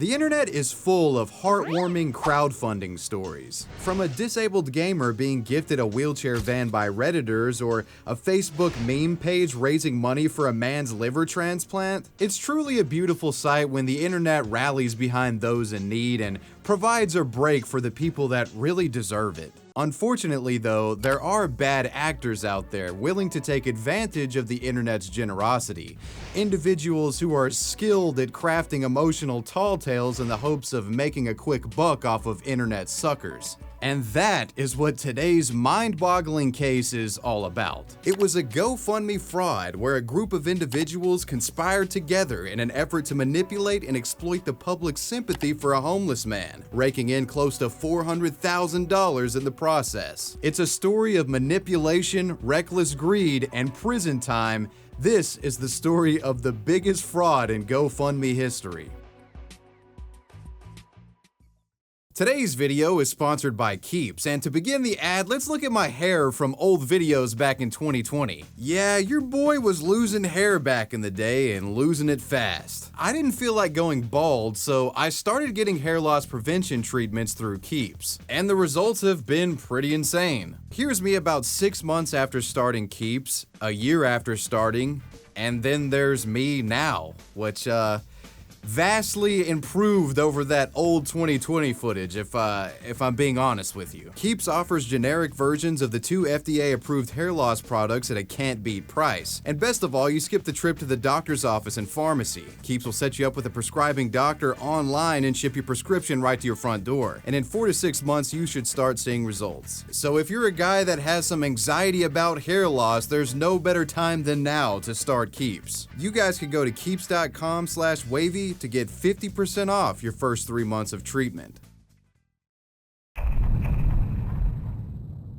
The internet is full of heartwarming crowdfunding stories. From a disabled gamer being gifted a wheelchair van by Redditors or a Facebook meme page raising money for a man's liver transplant, it's truly a beautiful sight when the internet rallies behind those in need and provides a break for the people that really deserve it. Unfortunately though, there are bad actors out there willing to take advantage of the internet's generosity. Individuals who are skilled at crafting emotional tall tales in the hopes of making a quick buck off of internet suckers. And that is what today's mind-boggling case is all about. It was a GoFundMe fraud where a group of individuals conspired together in an effort to manipulate and exploit the public's sympathy for a homeless man, raking in close to $400,000 in the process. It's a story of manipulation, reckless greed, and prison time. This is the story of the biggest fraud in GoFundMe history. Today's video is sponsored by Keeps, and to begin the ad, let's look at my hair from old videos back in 2020. Yeah, your boy was losing hair back in the day and losing it fast. I didn't feel like going bald, so I started getting hair loss prevention treatments through Keeps, and the results have been pretty insane. Here's me about 6 months after starting Keeps, a year after starting, and then there's me now, which vastly improved over that old 2020 footage if I'm being honest with you. Keeps offers generic versions of the 2 FDA-approved hair loss products at a can't-beat price. And best of all, you skip the trip to the doctor's office and pharmacy. Keeps will set you up with a prescribing doctor online and ship your prescription right to your front door. And in 4 to 6 months, you should start seeing results. So if you're a guy that has some anxiety about hair loss, there's no better time than now to start Keeps. You guys can go to keeps.com/wavy to get 50% off your first 3 months of treatment.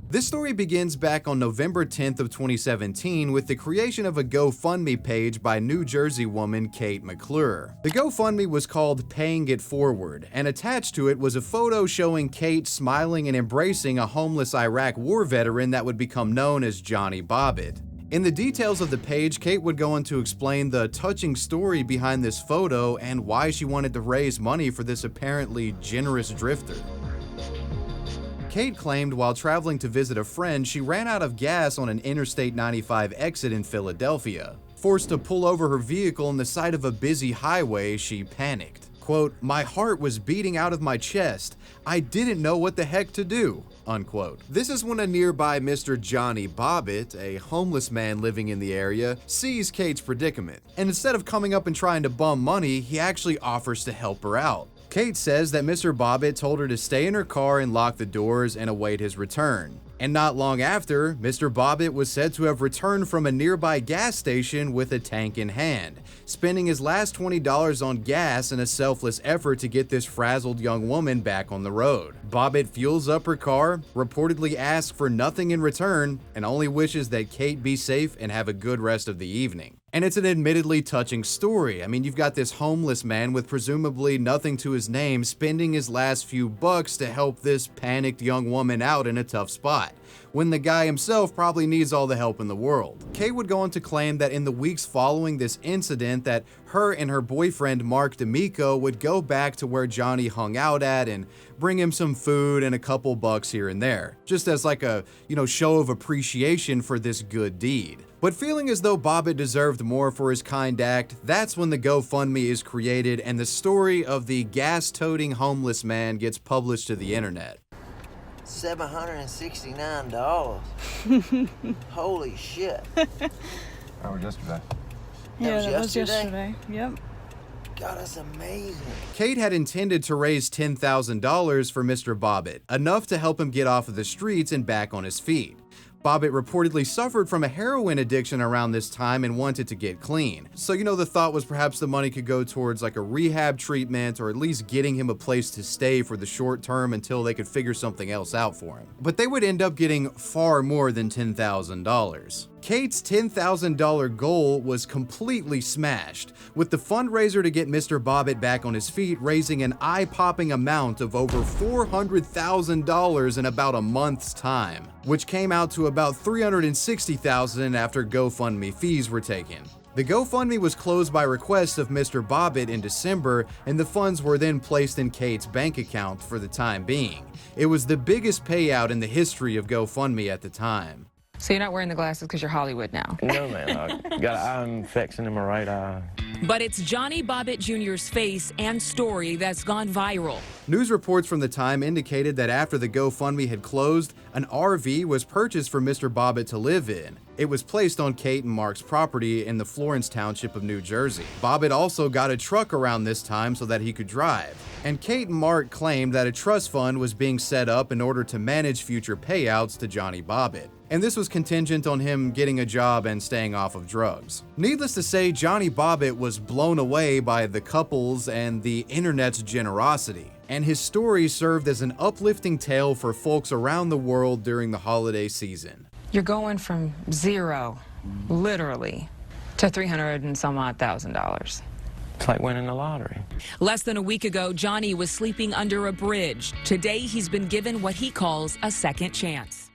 This story begins back on November 10th of 2017 with the creation of a GoFundMe page by New Jersey woman Kate McClure. The GoFundMe was called Paying It Forward, and attached to it was a photo showing Kate smiling and embracing a homeless Iraq war veteran that would become known as Johnny Bobbitt. In the details of the page, Kate would go on to explain the touching story behind this photo and why she wanted to raise money for this apparently generous drifter. Kate claimed while traveling to visit a friend, she ran out of gas on an Interstate 95 exit in Philadelphia. Forced to pull over her vehicle on the side of a busy highway, she panicked. Quote, "My heart was beating out of my chest. I didn't know what the heck to do." Unquote. This is when a nearby Mr. Johnny Bobbitt, a homeless man living in the area, sees Kate's predicament. And instead of coming up and trying to bum money, he actually offers to help her out. Kate says that Mr. Bobbitt told her to stay in her car and lock the doors and await his return. And not long after, Mr. Bobbitt was said to have returned from a nearby gas station with a tank in hand, spending his last $20 on gas in a selfless effort to get this frazzled young woman back on the road. Bobbitt fuels up her car, reportedly asks for nothing in return, and only wishes that Kate be safe and have a good rest of the evening. And it's an admittedly touching story. I mean, you've got this homeless man with presumably nothing to his name spending his last few bucks to help this panicked young woman out in a tough spot, when the guy himself probably needs all the help in the world. Kate would go on to claim that in the weeks following this incident that her and her boyfriend Mark D'Amico would go back to where Johnny hung out at and bring him some food and a couple bucks here and there, just as like a, show of appreciation for this good deed. But feeling as though Bobbitt deserved more for his kind act, that's when the GoFundMe is created and the story of the gas-toting homeless man gets published to the internet. $769. Holy shit. That was yesterday. Yeah, that was yesterday. Yep. God, that's amazing. Kate had intended to raise $10,000 for Mr. Bobbitt, enough to help him get off of the streets and back on his feet. Bobbitt reportedly suffered from a heroin addiction around this time and wanted to get clean. So, the thought was perhaps the money could go towards like a rehab treatment or at least getting him a place to stay for the short term until they could figure something else out for him. But they would end up getting far more than $10,000. Kate's $10,000 goal was completely smashed, with the fundraiser to get Mr. Bobbitt back on his feet raising an eye-popping amount of over $400,000 in about a month's time, which came out to about $360,000 after GoFundMe fees were taken. The GoFundMe was closed by request of Mr. Bobbitt in December, and the funds were then placed in Kate's bank account for the time being. It was the biggest payout in the history of GoFundMe at the time. So you're not wearing the glasses because you're Hollywood now? No, man. I got an eye infection in my right eye. But it's Johnny Bobbitt Jr.'s face and story that's gone viral. News reports from the time indicated that after the GoFundMe had closed, an RV was purchased for Mr. Bobbitt to live in. It was placed on Kate and Mark's property in the Florence Township of New Jersey. Bobbitt also got a truck around this time so that he could drive. And Kate and Mark claimed that a trust fund was being set up in order to manage future payouts to Johnny Bobbitt. And this was contingent on him getting a job and staying off of drugs. Needless to say, Johnny Bobbitt was blown away by the couple's and the internet's generosity, and his story served as an uplifting tale for folks around the world during the holiday season. You're going from zero, literally, to $300 and some odd thousand. It's like winning the lottery. Less than a week ago, Johnny was sleeping under a bridge. Today, he's been given what he calls a second chance.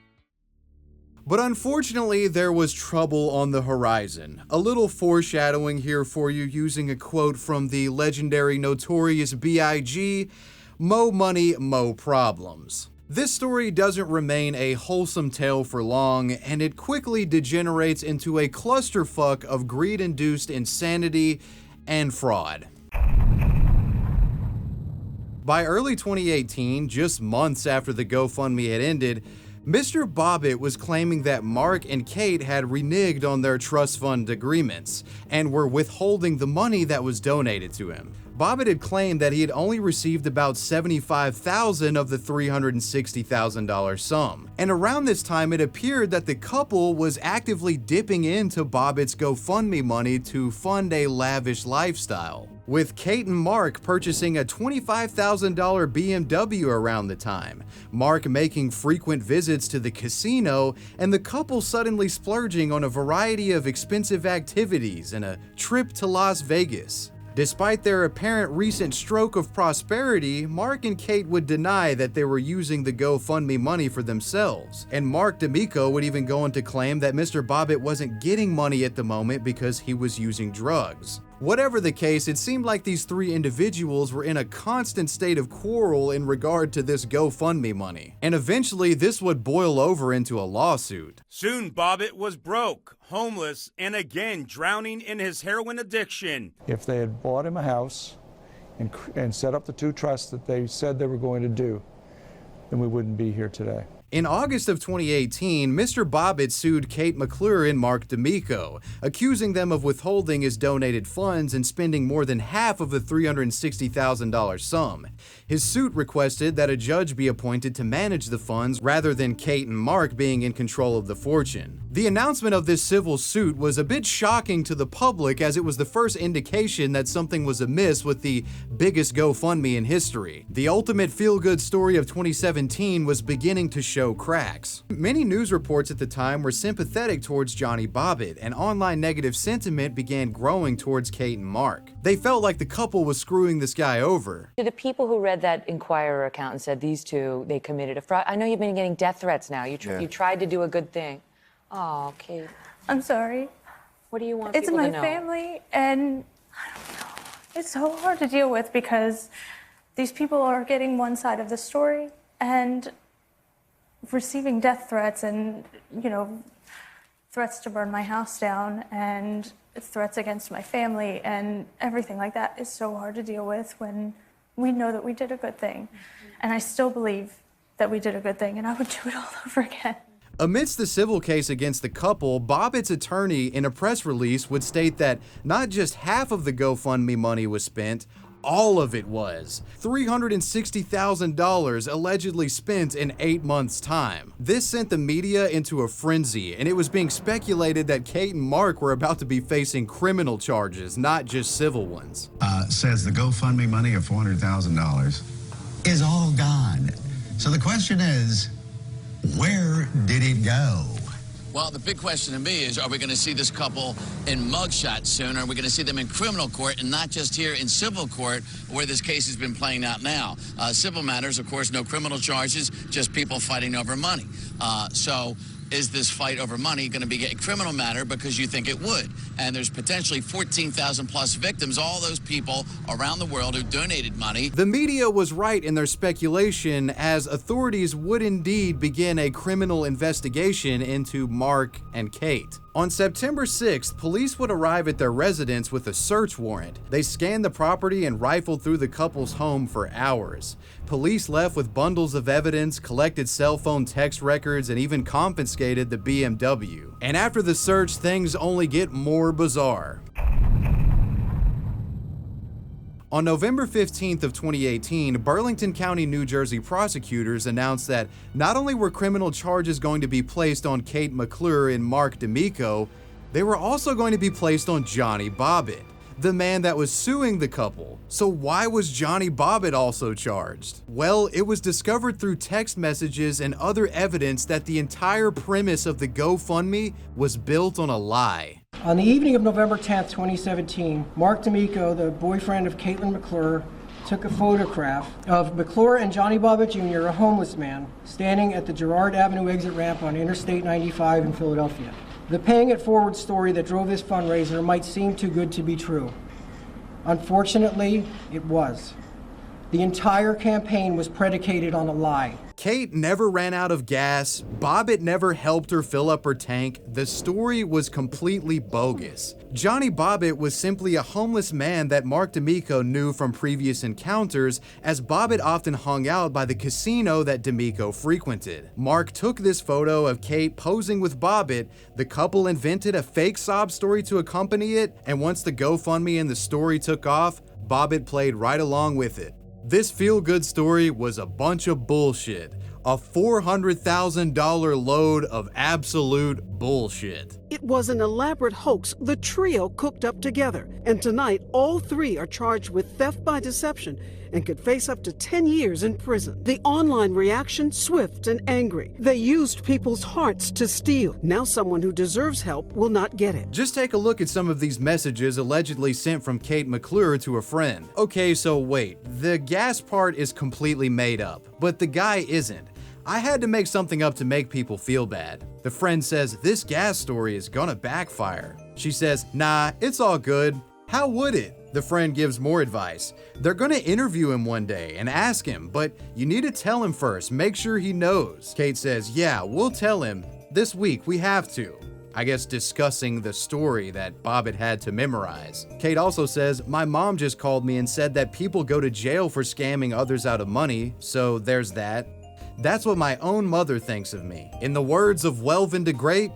But unfortunately, there was trouble on the horizon. A little foreshadowing here for you using a quote from the legendary Notorious B.I.G., "Mo money, mo problems." This story doesn't remain a wholesome tale for long, and it quickly degenerates into a clusterfuck of greed-induced insanity and fraud. By early 2018, just months after the GoFundMe had ended, Mr. Bobbitt was claiming that Mark and Kate had reneged on their trust fund agreements and were withholding the money that was donated to him. Bobbitt had claimed that he had only received about $75,000 of the $360,000 sum. And around this time, it appeared that the couple was actively dipping into Bobbitt's GoFundMe money to fund a lavish lifestyle, with Kate and Mark purchasing a $25,000 BMW around the time, Mark making frequent visits to the casino, and the couple suddenly splurging on a variety of expensive activities and a trip to Las Vegas. Despite their apparent recent stroke of prosperity, Mark and Kate would deny that they were using the GoFundMe money for themselves, and Mark D'Amico would even go on to claim that Mr. Bobbitt wasn't getting money at the moment because he was using drugs. Whatever the case, it seemed like these three individuals were in a constant state of quarrel in regard to this GoFundMe money, and eventually this would boil over into a lawsuit. Soon Bobbitt was broke, homeless, and again drowning in his heroin addiction. If they had bought him a house and set up the two trusts that they said they were going to do, then we wouldn't be here today. In August of 2018, Mr. Bobbitt sued Kate McClure and Mark D'Amico, accusing them of withholding his donated funds and spending more than half of the $360,000 sum. His suit requested that a judge be appointed to manage the funds rather than Kate and Mark being in control of the fortune. The announcement of this civil suit was a bit shocking to the public, as it was the first indication that something was amiss with the biggest GoFundMe in history. The ultimate feel-good story of 2017 was beginning to show cracks. Many news reports at the time were sympathetic towards Johnny Bobbitt, and online negative sentiment began growing towards Kate and Mark. They felt like the couple was screwing this guy over. To the people who read that Inquirer account and said these two, they committed a fraud, I know you've been getting death threats now. You tried to do a good thing. Oh, Kate. I'm sorry. What do you want It's people my to know? family, and I don't know. It's so hard to deal with because these people are getting one side of the story and receiving death threats and, you know, threats to burn my house down and threats against my family and everything like that is so hard to deal with when we know that we did a good thing. And I still believe that we did a good thing, and I would do it all over again. Amidst the civil case against the couple, Bobbitt's attorney in a press release would state that not just half of the GoFundMe money was spent, all of it was. $360,000 allegedly spent in 8 months' time. This sent the media into a frenzy, and it was being speculated that Kate and Mark were about to be facing criminal charges, not just civil ones. Says the GoFundMe money of $400,000 is all gone. So the question is, where did it go? Well, the big question to me is, are we going to see this couple in mugshot soon? Are we going to see them in criminal court and not just here in civil court where this case has been playing out now? Civil matters, of course, no criminal charges, just people fighting over money. So is this fight over money going to be a criminal matter because you think it would? And there's potentially 14,000 plus victims, all those people around the world who donated money. The media was right in their speculation, as authorities would indeed begin a criminal investigation into Mark and Kate. On September 6th, police would arrive at their residence with a search warrant. They scanned the property and rifled through the couple's home for hours. Police left with bundles of evidence, collected cell phone text records, and even confiscated the BMW. And after the search, things only get more bizarre. On November 15th of 2018, Burlington County, New Jersey prosecutors announced that not only were criminal charges going to be placed on Kate McClure and Mark D'Amico, they were also going to be placed on Johnny Bobbitt, the man that was suing the couple. So why was Johnny Bobbitt also charged? Well, it was discovered through text messages and other evidence that the entire premise of the GoFundMe was built on a lie. On the evening of November 10th, 2017, Mark D'Amico, the boyfriend of Caitlin McClure, took a photograph of McClure and Johnny Bobbitt Jr., a homeless man, standing at the Girard Avenue exit ramp on Interstate 95 in Philadelphia. The paying it forward story that drove this fundraiser might seem too good to be true. Unfortunately, it was. The entire campaign was predicated on a lie. Kate never ran out of gas, Bobbitt never helped her fill up her tank. The story was completely bogus. Johnny Bobbitt was simply a homeless man that Mark D'Amico knew from previous encounters, as Bobbitt often hung out by the casino that D'Amico frequented. Mark took this photo of Kate posing with Bobbitt, the couple invented a fake sob story to accompany it, and once the GoFundMe and the story took off, Bobbitt played right along with it. This feel-good story was a bunch of bullshit. A $400,000 load of absolute bullshit. It was an elaborate hoax the trio cooked up together, and tonight all three are charged with theft by deception and could face up to 10 years in prison. The online reaction, swift and angry. They used people's hearts to steal. Now someone who deserves help will not get it. Just take a look at some of these messages allegedly sent from Kate McClure to a friend. Okay, so wait, the gas part is completely made up, but the guy isn't. I had to make something up to make people feel bad. The friend says, this gas story is gonna backfire. She says, nah, it's all good. How would it? The friend gives more advice. They're gonna interview him one day and ask him, but you need to tell him first, make sure he knows. Kate says, yeah, we'll tell him. This week, we have to. I guess discussing the story that Bobbitt had to memorize. Kate also says, my mom just called me and said that people go to jail for scamming others out of money, so there's that. That's what my own mother thinks of me. In the words of Welvin the Great,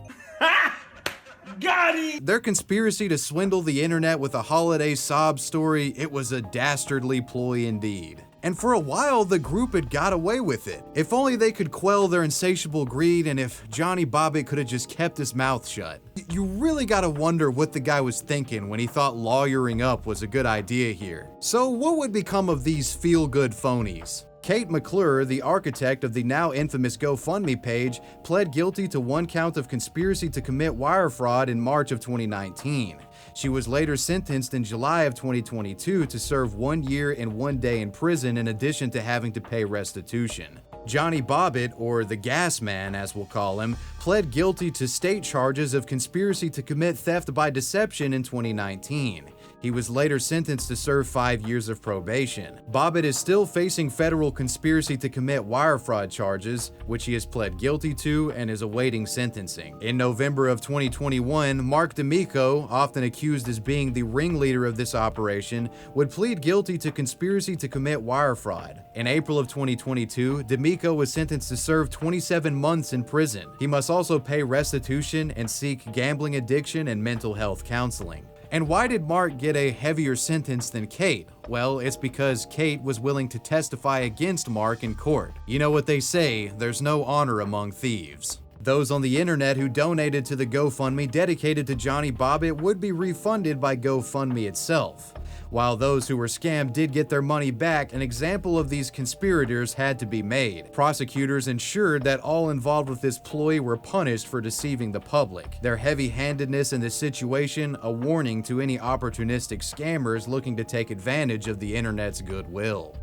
got it! Their conspiracy to swindle the internet with a holiday sob story, it was a dastardly ploy indeed. And for a while, the group had got away with it. If only they could quell their insatiable greed, and if Johnny Bobbitt could have just kept his mouth shut. You really gotta wonder what the guy was thinking when he thought lawyering up was a good idea here. So what would become of these feel-good phonies? Kate McClure, the architect of the now infamous GoFundMe page, pled guilty to one count of conspiracy to commit wire fraud in March of 2019. She was later sentenced in July of 2022 to serve 1 year and 1 day in prison in addition to having to pay restitution. Johnny Bobbitt, or the Gas Man as we'll call him, pled guilty to state charges of conspiracy to commit theft by deception in 2019. He was later sentenced to serve 5 years of probation. Bobbitt is still facing federal conspiracy to commit wire fraud charges, which he has pled guilty to and is awaiting sentencing. In November of 2021, Mark D'Amico, often accused as being the ringleader of this operation, would plead guilty to conspiracy to commit wire fraud. In April of 2022, D'Amico was sentenced to serve 27 months in prison. He must also pay restitution and seek gambling addiction and mental health counseling. And why did Mark get a heavier sentence than Kate? Well, it's because Kate was willing to testify against Mark in court. You know what they say, there's no honor among thieves. Those on the internet who donated to the GoFundMe dedicated to Johnny Bobbitt would be refunded by GoFundMe itself. While those who were scammed did get their money back, an example of these conspirators had to be made. Prosecutors ensured that all involved with this ploy were punished for deceiving the public. Their heavy-handedness in this situation, a warning to any opportunistic scammers looking to take advantage of the internet's goodwill.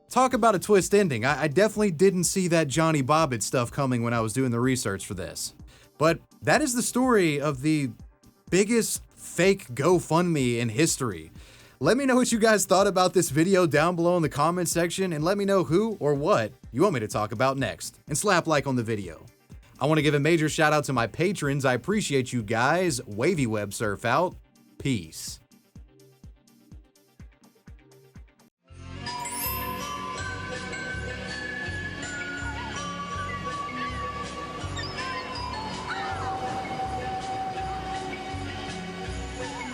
Talk about a twist ending. I definitely didn't see that Johnny Bobbitt stuff coming when I was doing the research for this. But that is the story of the biggest fake GoFundMe in history. Let me know what you guys thought about this video down below in the comment section, and let me know who or what you want me to talk about next. And slap like on the video. I want to give a major shout out to my patrons. I appreciate you guys. WavyWebSurf out. Peace.